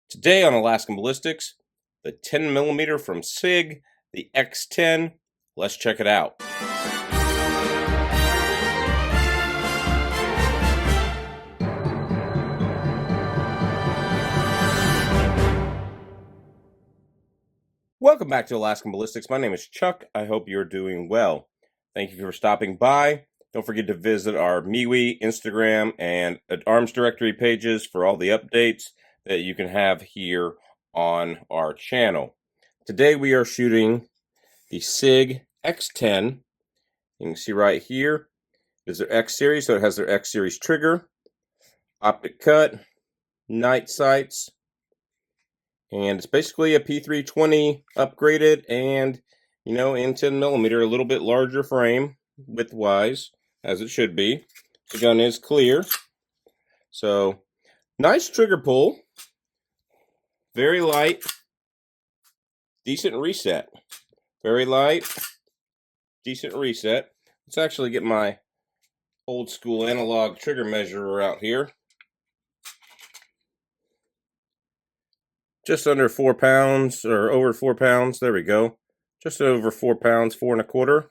Today on Alaskan Ballistics, the 10mm from Sig, the X10. Let's check it out. Welcome back to Alaskan Ballistics. My name is Chuck. I hope you're doing well. Thank you for stopping by. Don't forget to visit our MeWe, Instagram, and Arms Directory pages for all the updates that you can have here on our channel. Today we are shooting the Sig X10. You can see right here is their X series, so it has their X series trigger, optic cut, night sights, and it's basically a P320 upgraded and, in 10mm, a little bit larger frame width-wise, as it should be. The gun is clear. So, nice trigger pull. Very light. Decent reset. Very light. Decent reset. Let's actually get my old school analog trigger measurer out here. Just under 4 pounds, or over 4 pounds. There we go. Just over 4 pounds, 4 1/4.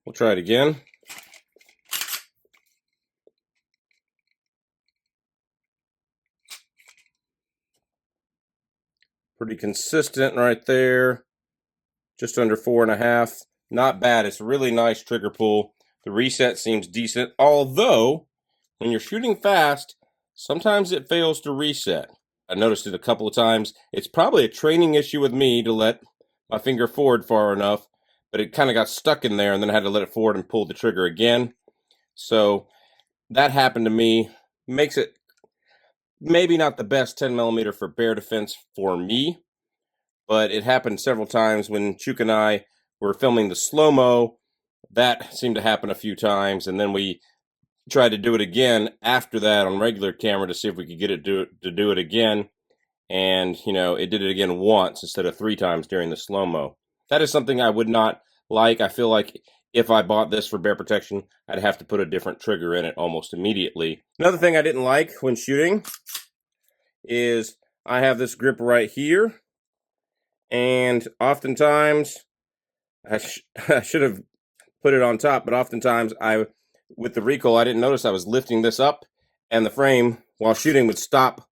We'll try it again. Pretty consistent right there. Just under 4 1/2. Not bad. It's a really nice trigger pull. The reset seems decent, although when you're shooting fast, sometimes it fails to reset. I noticed it a couple of times. It's probably a training issue with me to let my finger forward far enough, but it kind of got stuck in there, and then I had to let it forward and pull the trigger again. So that happened to me. Makes it maybe not the best 10mm for bear defense for me, but it happened several times when Chuke and I were filming the slow-mo. That seemed to happen a few times, and then we tried to do it again after that on regular camera to see if we could get it to do it again. And, it did it again once instead of 3 times during the slow-mo. That is something I would not like. I feel like if I bought this for bear protection, I'd have to put a different trigger in it almost immediately. Another thing I didn't like when shooting is I have this grip right here. And oftentimes, I should have put it on top, but oftentimes with the recoil, I didn't notice I was lifting this up, and the frame, while shooting, would stop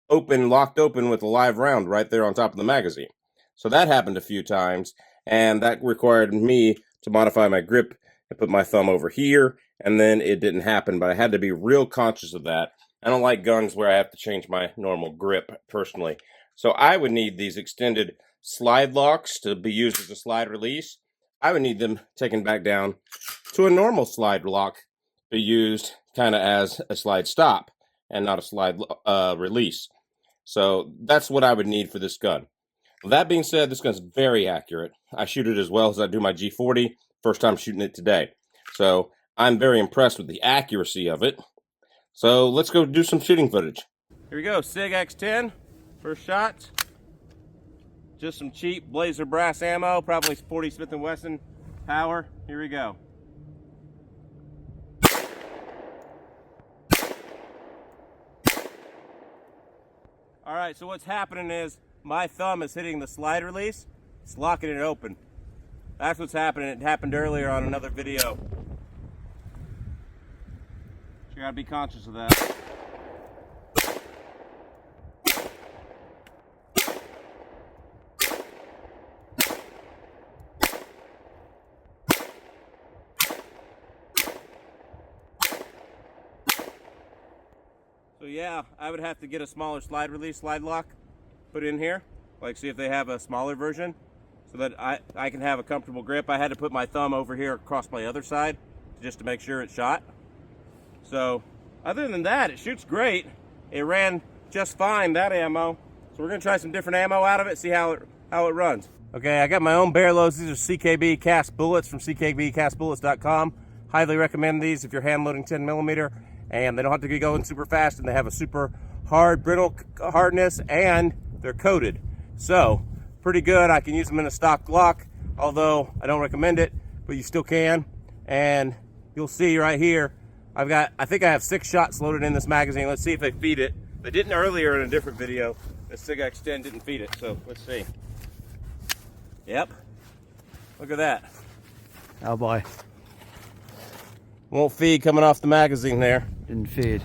locked open with a live round right there on top of the magazine. So that happened a few times, and that required me to modify my grip and put my thumb over here, and then it didn't happen, but I had to be real conscious of that. I don't like guns where I have to change my normal grip, personally. So I would need these extended slide locks to be used as a slide release. I would need them taken back down to a normal slide lock, be used kind of as a slide stop and not a slide release. So that's what I would need for this gun. With that being said, this gun's very accurate. I shoot it as well as I do my G40. First time shooting it today. So I'm very impressed with the accuracy of it. So let's go do some shooting footage. Here we go, Sig X10, first shot. Just some cheap Blazer brass ammo, probably 40 Smith & Wesson power. Here we go. All right, so what's happening is my thumb is hitting the slide release. It's locking it open. That's what's happening. It happened earlier on another video. So you gotta be conscious of that. So yeah, I would have to get a smaller slide release, slide lock, put in here. Like, see if they have a smaller version so that I can have a comfortable grip. I had to put my thumb over here across my other side just to make sure it shot. So other than that, it shoots great. It ran just fine, that ammo. So we're gonna try some different ammo out of it, see how it runs. Okay, I got my own bear loads. These are CKB cast bullets from ckbcastbullets.com. Highly recommend these if you're hand loading 10mm. And they don't have to be going super fast, and they have a super hard, brittle hardness, and they're coated. So, pretty good. I can use them in a stock Glock, although I don't recommend it, but you still can. And you'll see right here, I think I have 6 shots loaded in this magazine. Let's see if they feed it. They didn't earlier in a different video. the Sig X10 didn't feed it, so let's see. Yep. Look at that. Oh boy. Won't feed coming off the magazine there. Didn't feed.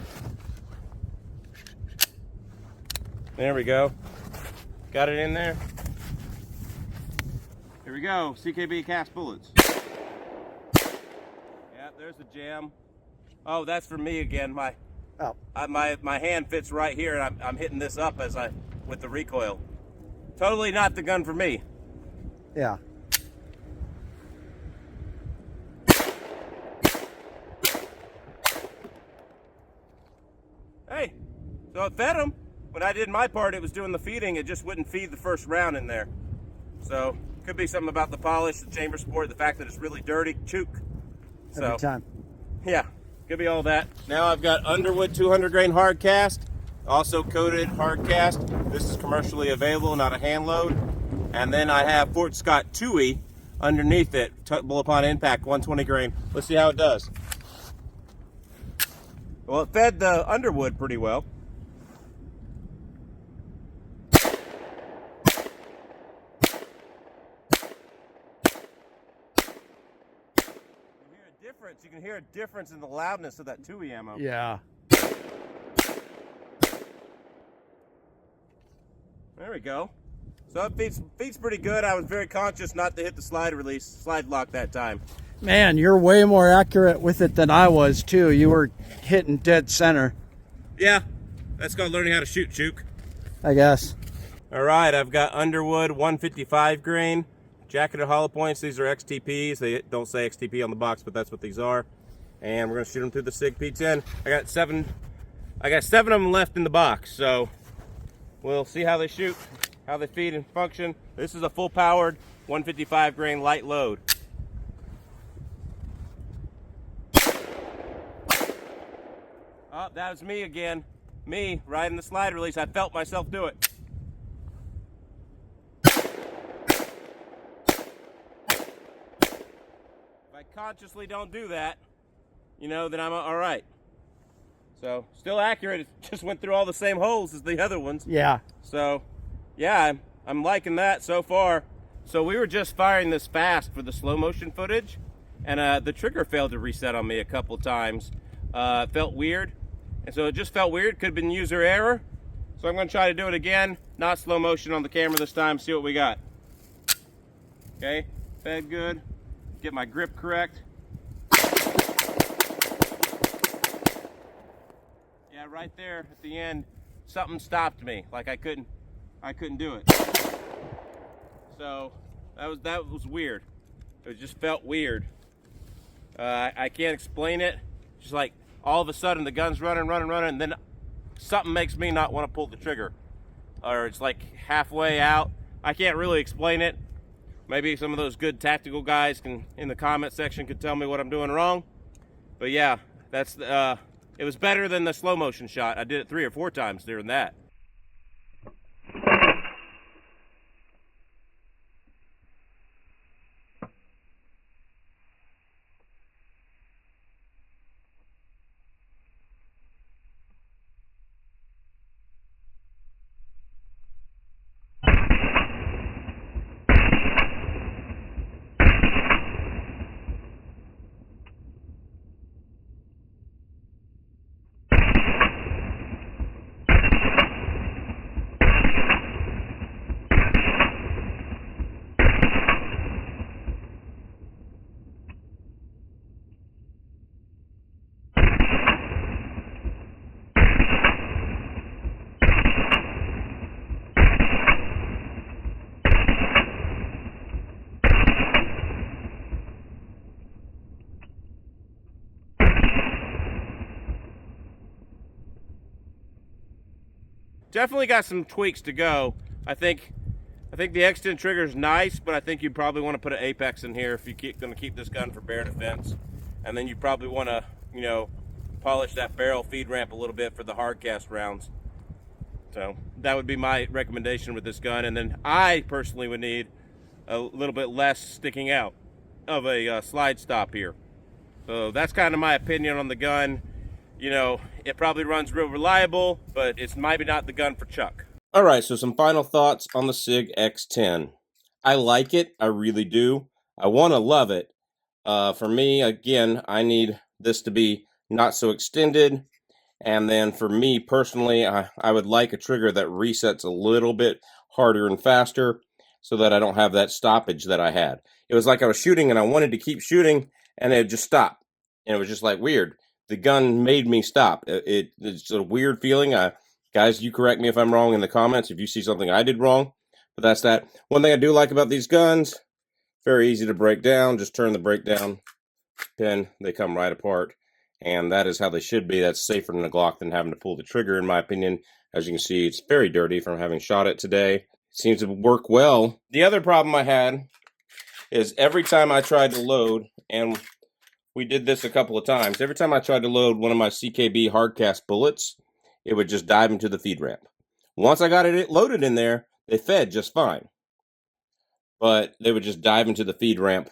There we go. Got it in there. Here we go. CKB cast bullets. Yeah, there's the jam. Oh, that's for me again. My hand fits right here, and I'm hitting this up with the recoil. Totally not the gun for me. Yeah. Hey, so it fed him. When I did my part, it was doing the feeding. It just wouldn't feed the first round in there. So, could be something about the polish, the chamber sport, the fact that it's really dirty. Chuke. Every time. Yeah, could be all that. Now I've got Underwood 200 grain hard cast, also coated hard cast. This is commercially available, not a hand load. And then I have Fort Scott 2E underneath it, bullet upon impact, 120 grain. Let's see how it does. Well, it fed the Underwood pretty well. You can hear a difference in the loudness of that 2E ammo. Yeah. There we go. So it feeds pretty good. I was very conscious not to hit the slide lock that time. Man, you're way more accurate with it than I was too. You were hitting dead center. Yeah, that's called learning how to shoot, Chuke. I guess. All right, I've got Underwood 155 grain. Jacketed hollow points. These are XTPs. They don't say XTP on the box, but that's what these are. And we're gonna shoot them through the Sig P10. I got seven of them left in the box, so we'll see how they shoot, how they feed and function. This is a full powered 155 grain light load. Oh, that was me again. Me riding the slide release. I felt myself do it. I consciously don't do that, you know, then I'm all right. So, still accurate. It just went through all the same holes as the other ones. Yeah. So, yeah, I'm liking that so far. So we were just firing this fast for the slow motion footage, and the trigger failed to reset on me a couple times. It felt weird, and so it just felt weird. Could have been user error. So I'm going to try to do it again, not slow motion on the camera this time, see what we got. Okay, fed good. Get my grip correct. Yeah, right there at the end, something stopped me. Like I couldn't do it. So that was weird. It just felt weird. I can't explain it. Just like all of a sudden the gun's running, and then something makes me not want to pull the trigger. Or it's like halfway out. I can't really explain it. Maybe some of those good tactical guys in the comment section could tell me what I'm doing wrong. But yeah, it was better than the slow motion shot. I did it 3 or 4 times during that. Definitely got some tweaks to go. I think the X-Ten trigger is nice, but I think you probably want to put an apex in here if you're going to keep this gun for bear defense. And then you probably want to, you know, polish that barrel feed ramp a little bit for the hard cast rounds. So that would be my recommendation with this gun. And then I personally would need a little bit less sticking out of a slide stop here. So that's kind of my opinion on the gun. You know, it probably runs real reliable, but it's maybe not the gun for Chuck. All right, so some final thoughts on the Sig X10. I like it. I really do. I want to love it. For me, again, I need this to be not so extended. And then for me personally, I would like a trigger that resets a little bit harder and faster so that I don't have that stoppage that I had. It was like I was shooting and I wanted to keep shooting and it just stopped. And it was just like weird. The gun made me stop. It's a weird feeling. Guys, you correct me if I'm wrong in the comments if you see something I did wrong. But that's that. One thing I do like about these guns, very easy to break down. Just turn the breakdown pin. They come right apart. And that is how they should be. That's safer than a Glock than having to pull the trigger, in my opinion. As you can see, it's very dirty from having shot it today. It seems to work well. The other problem I had is every time I tried to load, and we did this a couple of times, every time I tried to load one of my CKB hardcast bullets, it would just dive into the feed ramp. Once I got it loaded in there, they fed just fine. But they would just dive into the feed ramp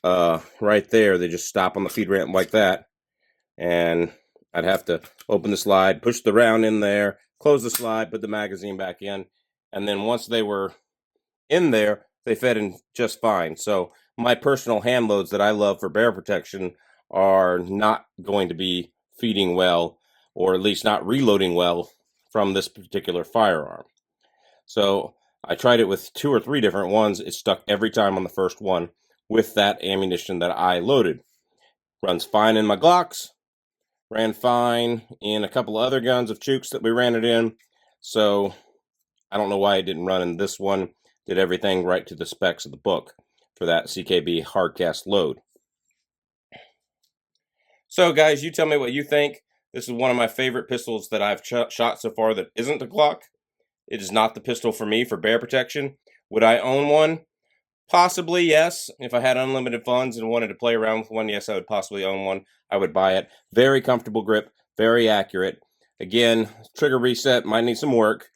right there. They just stop on the feed ramp like that. And I'd have to open the slide, push the round in there, close the slide, put the magazine back in, and then once they were in there, they fed in just fine. So my personal hand loads that I love for bear protection are not going to be feeding well, or at least not reloading well from this particular firearm. So I tried it with 2 or 3 different ones. It stuck every time on the first one with that ammunition that I loaded. Runs fine in my Glocks. Ran fine in a couple of other guns of Chukes that we ran it in. So I don't know why it didn't run in this one. Did everything right to the specs of the book for that CKB hardcast load. So guys, you tell me what you think. This is one of my favorite pistols that I've shot so far that isn't a Glock. It is not the pistol for me for bear protection. Would I own one? Possibly, yes. If I had unlimited funds and wanted to play around with one, yes, I would possibly own one. I would buy it. Very comfortable grip, very accurate. Again, trigger reset might need some work.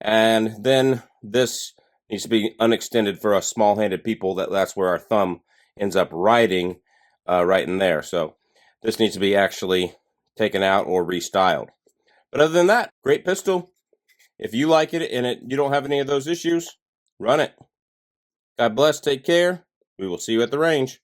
And then this needs to be unextended for us small-handed people. That's where our thumb ends up riding right in there. So this needs to be actually taken out or restyled. But other than that, great pistol. If you like it and you don't have any of those issues, run it. God bless, take care. We will see you at the range.